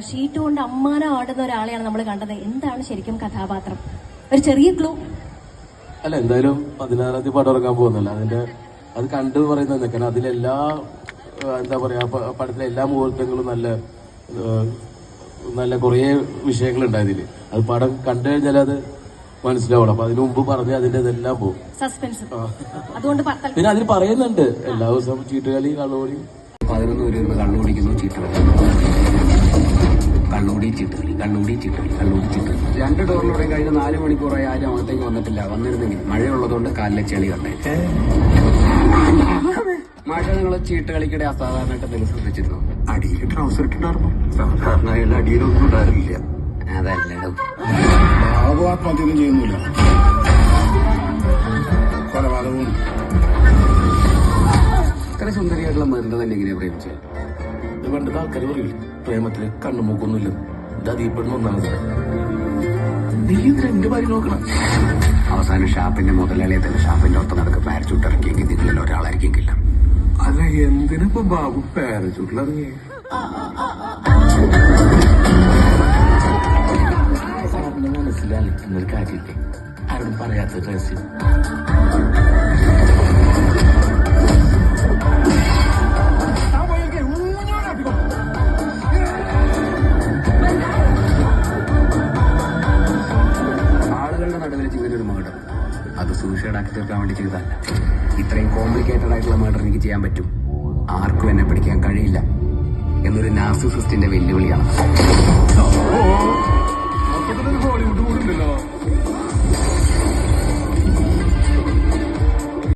Sheet കൊണ്ട് അമ്മാനം ആടുന്ന ഒരാളെയാണ് നമ്മൾ കണ്ടത്. എന്താണ് ശരിക്കും കഥാപാത്രം? ഒരു ചെറിയ ക്ലൂ. അല്ല, എന്തായാലും 16-ാം തീയതി പടം ഇറങ്ങാൻ പോകുന്നല്ലോ. അത് കണ്ടു പറയുന്നത് കാരണം അതിലെല്ലാ എന്താ പറയാ പടത്തിലെ എല്ലാ മുഹൂർത്തങ്ങളും നല്ല കുറേ വിഷയങ്ങളുണ്ട് അതില്. അത് പടം കണ്ടു കഴിഞ്ഞാൽ അത് മനസ്സിലാവണം. അപ്പൊ അതിനു മുമ്പ് പറഞ്ഞ അതിന്റെ ഇതെല്ലാം പോകും. സസ്പെൻസ്. അതുകൊണ്ട് പിന്നെ അതിൽ പറയുന്നുണ്ട് എല്ലാ ദിവസവും ചീട്ടുകളി, കള്ളുകൂടി. 11 ഇരുന്ന് കള്ളുകുടിക്കുന്നു, ചീട്ടുകളി, കള്ളുകൂടി, ചീട്ടുകളി, കള്ളുകൂടി, ചീട്ടുകളി, കള്ളുകൂടി, ചീട്ടുകളി. 2 ഡോറിലൂടെ കഴിഞ്ഞ് 4 മണിക്കൂറായി ആരും അകത്തേക്ക് വന്നിട്ടില്ല. വന്നിരുന്നെങ്കിൽ മഴയുള്ളതുകൊണ്ട് കാലിലെ ചെളി കണ്ടേ. മഴ നിങ്ങൾ ചീട്ടുകളിക്കിടെ അസാധാരണമായിട്ട് എന്തെങ്കിലും ശ്രദ്ധിച്ചിരുന്നു? അടിയിൽ ട്രൗസർ ഇട്ടുണ്ടായിരുന്നു. സാധാരണ അയാൾ അടിയിലൊന്നും ഇടാറില്ല. അതല്ലോ ആത്മഹത്യൊന്നും ചെയ്യുന്നില്ല. കൊലപാതകവും. ഇത്ര സുന്ദരിയായിട്ടുള്ള മരുന്ന് തന്നെ എങ്ങനെയാ പ്രേമിച്ചത്? പണ്ടത്തെ ആൾക്കാർ പറയില്ല പ്രേമത്തില് കണ്ണുമൂക്കൊന്നുമില്ല. ഇത് അതീപ്പെടുന്ന ഒന്നാമത്. നീ എന്റെ ഭാര്യ നോക്കണം. അവസാനം ഷാപ്പിന്റെ മുതലാളിയെ തന്നെ ഷാപ്പിന്റെ ഒപ്പം നടക്ക് പാരച്ചൂട്ട് ഇറക്കിയെങ്കിൽ നിങ്ങളിൽ ഒരാളായിരിക്കെങ്കില്ല. അല്ല, എന്തിനിപ്പോ ബാബു പാരച്ചൂട്ടിലിറങ്ങി? സാറിന് മനസ്സിലായി എന്നൊരു കാര്യമില്ലേ, ആരോടും പറയാത്ത രഹസ്യം. ആളുകളുടെ നടുവിൽ ഇങ്ങനെ ഒരു മർഡർ, അത് സൂസൈഡ് ആക്കി തീർക്കാൻ വേണ്ടി ചെയ്തതല്ല. ഇത്രയും കോംപ്ലിക്കേറ്റഡ് ആയിട്ടുള്ള മർഡർ എനിക്ക് ചെയ്യാൻ പറ്റും, ആർക്കും എന്നെ പിടിക്കാൻ കഴിയില്ല എന്നൊരു നാർസിസിസ്റ്റിന്റെ വെല്ലുവിളിയാണ്. ഹോളിവുഡ് കൂടുണ്ടല്ലോ.